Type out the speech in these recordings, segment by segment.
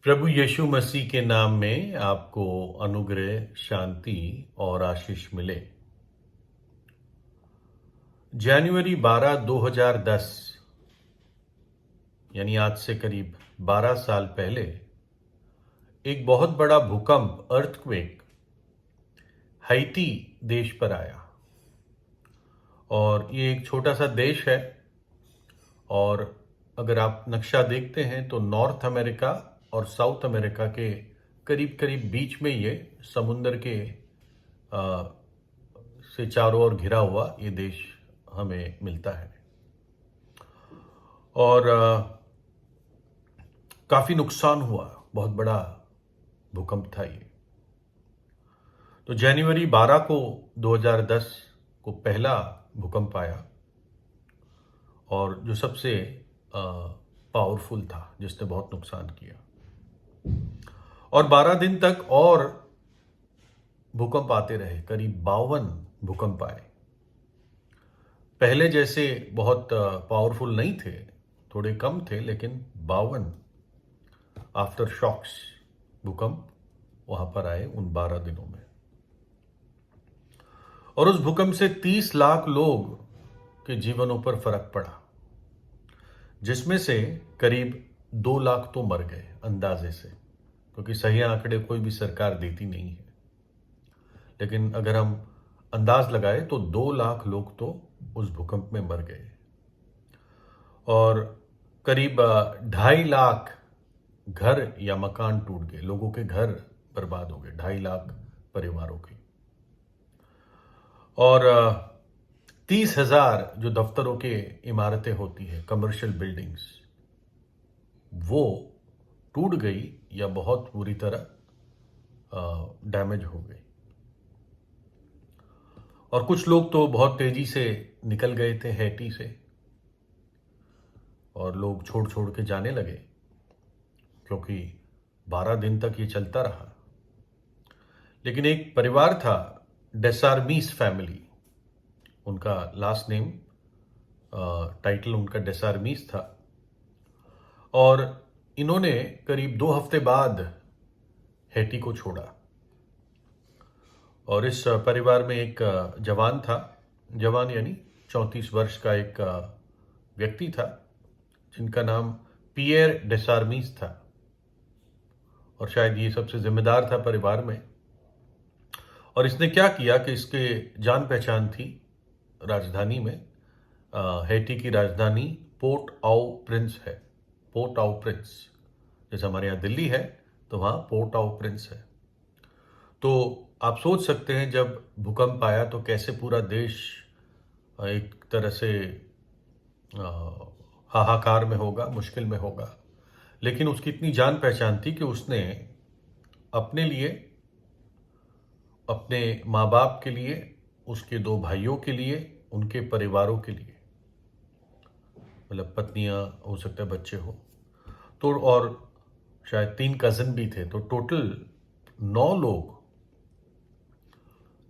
प्रभु यीशु मसीह के नाम में आपको अनुग्रह, शांति और आशीष मिले। जनवरी 12, 2010 यानी आज से करीब 12 साल पहले एक बहुत बड़ा भूकंप अर्थक्वेक हैती देश पर आया। और ये एक छोटा सा देश है और अगर आप नक्शा देखते हैं तो नॉर्थ अमेरिका और साउथ अमेरिका के करीब करीब बीच में ये समुंदर के आ, से चारों ओर घिरा हुआ ये देश हमें मिलता है। और काफ़ी नुकसान हुआ, बहुत बड़ा भूकंप था ये। तो जनवरी 12 को 2010 को पहला भूकंप आया और जो सबसे पावरफुल था, जिसने बहुत नुकसान किया। और 12 दिन तक और भूकंप आते रहे, करीब 52 भूकंप आए। पहले जैसे बहुत पावरफुल नहीं थे, थोड़े कम थे, लेकिन 52 आफ्टर शॉक्स भूकंप वहां पर आए उन 12 दिनों में। और उस भूकंप से 30 लाख लोग के जीवनों पर फर्क पड़ा, जिसमें से करीब 2 लाख तो मर गए अंदाजे से, क्योंकि सही आंकड़े कोई भी सरकार देती नहीं है। लेकिन अगर हम अंदाज लगाए तो 2 लाख लोग तो उस भूकंप में मर गए और करीब 2.5 लाख घर या मकान टूट गए, लोगों के घर बर्बाद हो गए, 2.5 लाख परिवारों के। और 30,000 जो दफ्तरों के इमारतें होती है, कमर्शियल बिल्डिंग्स, वो टूट गई या बहुत बुरी तरह डैमेज हो गई। और कुछ लोग तो बहुत तेजी से निकल गए थे हैटी से, और लोग छोड़ छोड़ के जाने लगे, क्योंकि 12 दिन तक ये चलता रहा। लेकिन एक परिवार था, डेसार्मीस फैमिली, उनका लास्ट नेम, टाइटल उनका डेसार्मीस था। और इन्होंने करीब 2 हफ्ते बाद हैटी को छोड़ा। और इस परिवार में एक जवान था, जवान यानी 34 वर्ष का एक व्यक्ति था, जिनका नाम पियर डेसार्मीस था। और शायद ये सबसे जिम्मेदार था परिवार में। और इसने क्या किया कि इसके जान पहचान थी राजधानी में, हैटी की राजधानी पोर्ट आओ प्रिंस है। पोर्ट आओ प्रिंस, जैसे हमारे यहाँ दिल्ली है तो वहाँ पोर्ट आओ प्रिंस है। तो आप सोच सकते हैं जब भूकंप आया तो कैसे पूरा देश एक तरह से हाहाकार में होगा, मुश्किल में होगा। लेकिन उसकी इतनी जान पहचान थी कि उसने अपने लिए, अपने माँ बाप के लिए, उसके 2 भाइयों के लिए, उनके परिवारों के लिए, मतलब पत्नियां, हो सकता है बच्चे हो तो, और शायद 3 कज़न भी थे, तो टोटल 9 लोग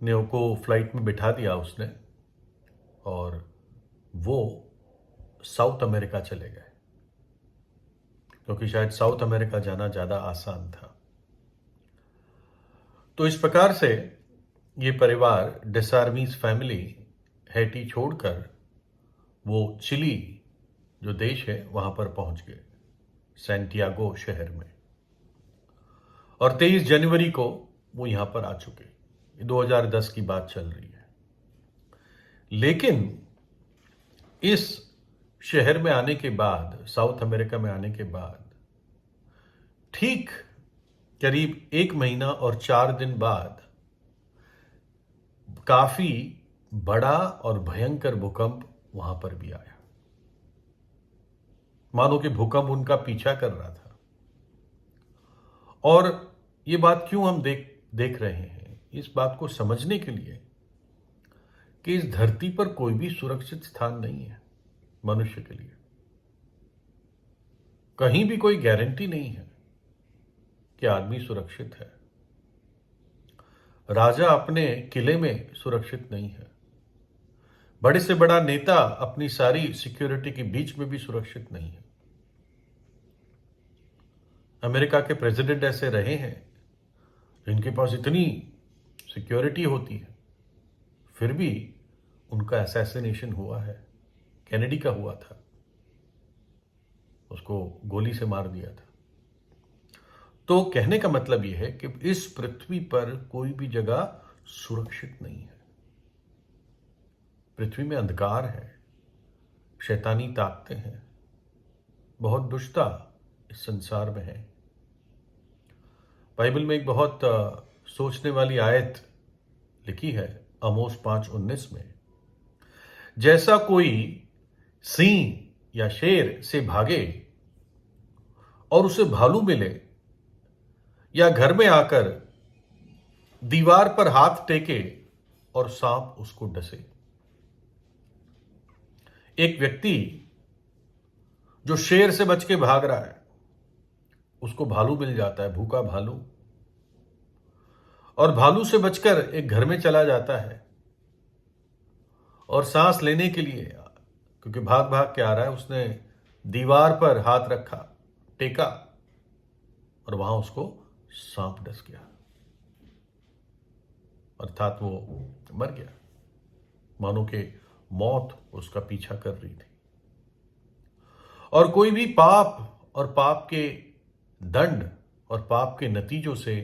ने को फ्लाइट में बिठा दिया उसने, और वो साउथ अमेरिका चले गए, क्योंकि शायद साउथ अमेरिका जाना ज़्यादा आसान था। तो इस प्रकार से ये परिवार, डेसार्मीस फैमिली, हैटी छोड़कर वो चिली जो देश है वहां पर पहुंच गए, सैंटियागो शहर में। और 23 जनवरी को वो यहां पर आ चुके। 2010 की बात चल रही है। लेकिन इस शहर में आने के बाद, साउथ अमेरिका में आने के बाद, ठीक करीब 1 महीना और 4 दिन बाद काफी बड़ा और भयंकर भूकंप वहां पर भी आया। मानो कि भूकंप उनका पीछा कर रहा था। और ये बात क्यों हम देख रहे हैं, इस बात को समझने के लिए कि इस धरती पर कोई भी सुरक्षित स्थान नहीं है मनुष्य के लिए। कहीं भी कोई गारंटी नहीं है कि आदमी सुरक्षित है। राजा अपने किले में सुरक्षित नहीं है, बड़े से बड़ा नेता अपनी सारी सिक्योरिटी के बीच में भी सुरक्षित नहीं है। अमेरिका के प्रेसिडेंट ऐसे रहे हैं जिनके पास इतनी सिक्योरिटी होती है, फिर भी उनका असैसिनेशन हुआ है। कैनेडी का हुआ था, उसको गोली से मार दिया था। तो कहने का मतलब यह है कि इस पृथ्वी पर कोई भी जगह सुरक्षित नहीं है। पृथ्वी में अंधकार है, शैतानी ताकतें हैं, बहुत दुष्टता इस संसार में है। बाइबल में एक बहुत सोचने वाली आयत लिखी है, आमोस 5:19 में, जैसा कोई सिंह या शेर से भागे और उसे भालू मिले या घर में आकर दीवार पर हाथ टेके और सांप उसको डसे। एक व्यक्ति जो शेर से बच के भाग रहा है, उसको भालू मिल जाता है, भूखा भालू, और भालू से बचकर एक घर में चला जाता है और सांस लेने के लिए, क्योंकि भाग भाग के आ रहा है, उसने दीवार पर हाथ रखा, टेका, और वहां उसको सांप डस गया, अर्थात वो मर गया, मानो कि मौत उसका पीछा कर रही थी। और कोई भी पाप और पाप के दंड और पाप के नतीजों से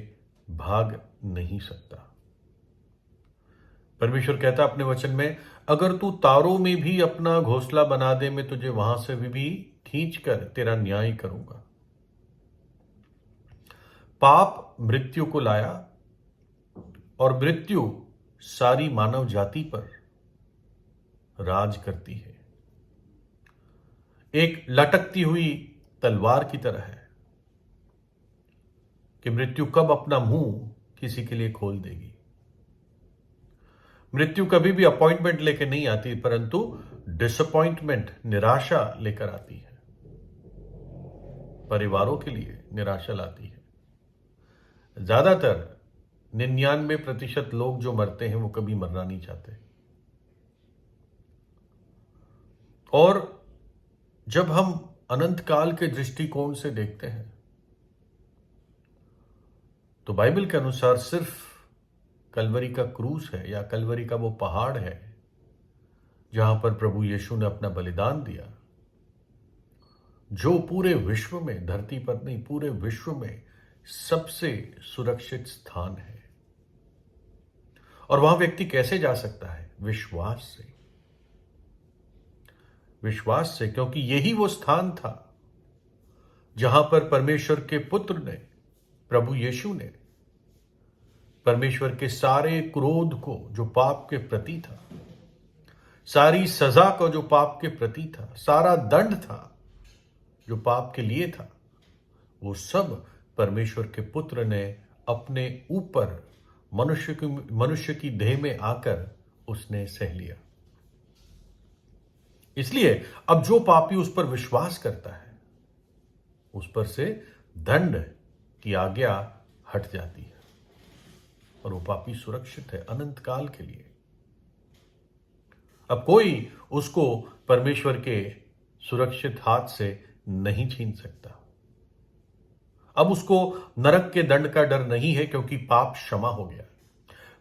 भाग नहीं सकता। परमेश्वर कहता अपने वचन में, अगर तू तारों में भी अपना घोंसला बना दे, मैं तुझे वहां से भी खींच कर तेरा न्याय करूंगा। पाप मृत्यु को लाया और मृत्यु सारी मानव जाति पर राज करती है। एक लटकती हुई तलवार की तरह है कि मृत्यु कब अपना मुंह किसी के लिए खोल देगी। मृत्यु कभी भी अपॉइंटमेंट लेकर नहीं आती, परंतु डिसअपॉइंटमेंट, निराशा लेकर आती है। परिवारों के लिए निराशा लाती है। ज्यादातर 99% लोग जो मरते हैं वो कभी मरना नहीं चाहते। और जब हम अनंत काल के दृष्टिकोण से देखते हैं तो बाइबल के अनुसार सिर्फ कलवरी का क्रूस है, या कलवरी का वो पहाड़ है जहां पर प्रभु यीशु ने अपना बलिदान दिया, जो पूरे विश्व में, धरती पर नहीं, पूरे विश्व में सबसे सुरक्षित स्थान है। और वहां व्यक्ति कैसे जा सकता है? विश्वास से। विश्वास से, क्योंकि यही वो स्थान था जहां पर परमेश्वर के पुत्र ने, प्रभु यीशु ने, परमेश्वर के सारे क्रोध को जो पाप के प्रति था, सारी सजा को जो पाप के प्रति था, सारा दंड था जो पाप के लिए था, वो सब परमेश्वर के पुत्र ने अपने ऊपर मनुष्य की देह में आकर उसने सह लिया। इसलिए अब जो पापी उस पर विश्वास करता है, उस पर से दंड की आज्ञा हट जाती है और वो पापी सुरक्षित है अनंत काल के लिए। अब कोई उसको परमेश्वर के सुरक्षित हाथ से नहीं छीन सकता। अब उसको नरक के दंड का डर नहीं है, क्योंकि पाप क्षमा हो गया।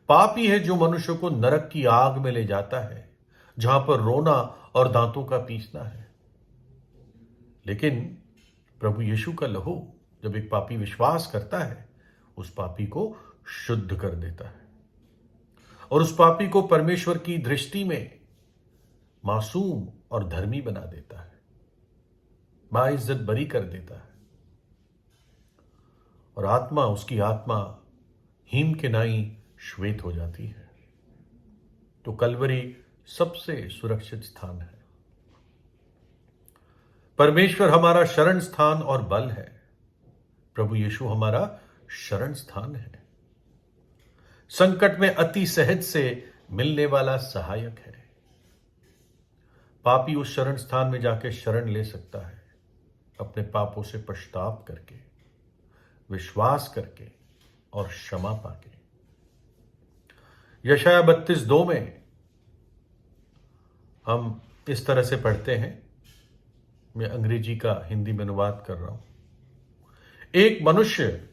पाप ही है जो मनुष्य को नरक की आग में ले जाता है, जहां पर रोना और दांतों का पीसना है। लेकिन प्रभु यीशु का लहू, जब एक पापी विश्वास करता है, उस पापी को शुद्ध कर देता है और उस पापी को परमेश्वर की दृष्टि में मासूम और धर्मी बना देता है, बाइज्जत बरी कर देता है। और आत्मा, उसकी आत्मा हिम के नाई श्वेत हो जाती है। तो कलवरी सबसे सुरक्षित स्थान है। परमेश्वर हमारा शरण स्थान और बल है। प्रभु यीशु हमारा शरण स्थान है। संकट में अति सहज से मिलने वाला सहायक है। पापी उस शरण स्थान में जाके शरण ले सकता है, अपने पापों से पश्चाताप करके, विश्वास करके और क्षमा पाके। यशाया 32:2 में हम इस तरह से पढ़ते हैं, मैं अंग्रेजी का हिंदी में अनुवाद कर रहा हूं। एक मनुष्य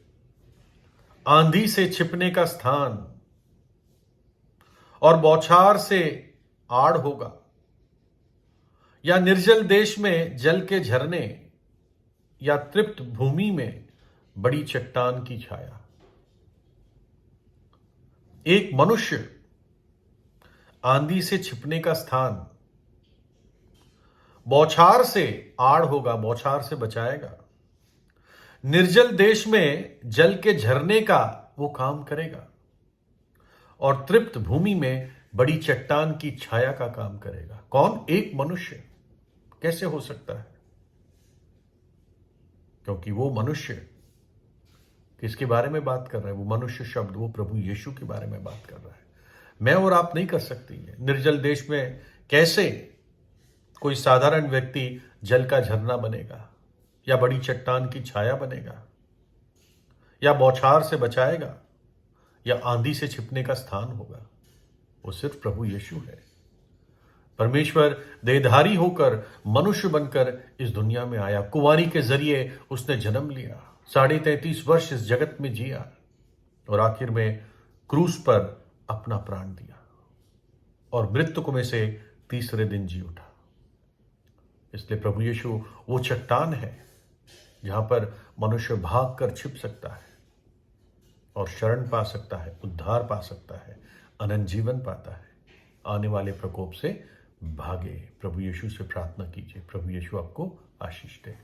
आंधी से छिपने का स्थान और बौछार से आड़ होगा, या निर्जल देश में जल के झरने, या तृप्त भूमि में बड़ी चट्टान की छाया। एक मनुष्य आंधी से छिपने का स्थान, बौछार से आड़ होगा, बौछार से बचाएगा, निर्जल देश में जल के झरने का वो काम करेगा, और तृप्त भूमि में बड़ी चट्टान की छाया का काम करेगा। कौन? एक मनुष्य। कैसे हो सकता है? क्योंकि वो मनुष्य किसके बारे में बात कर रहा है? वो मनुष्य शब्द वो प्रभु यीशु के बारे में बात कर रहा है। मैं और आप नहीं कर सकती है। निर्जल देश में कैसे कोई साधारण व्यक्ति जल का झरना बनेगा, या बड़ी चट्टान की छाया बनेगा, या बौछार से बचाएगा, या आंधी से छिपने का स्थान होगा? वो सिर्फ प्रभु यीशु है। परमेश्वर देहधारी होकर मनुष्य बनकर इस दुनिया में आया। कुंवारी के जरिए उसने जन्म लिया, 33.5 वर्ष इस जगत में जिया, और आखिर में क्रूस पर अपना प्राण दिया, और मृत्यु में से तीसरे दिन जी उठा। इसलिए प्रभु यीशु वो चट्टान है जहां पर मनुष्य भाग कर छिप सकता है और शरण पा सकता है, उद्धार पा सकता है, अनंत जीवन पाता है। आने वाले प्रकोप से भागे। प्रभु यीशु से प्रार्थना कीजिए, प्रभु यीशु आपको आशीष दे।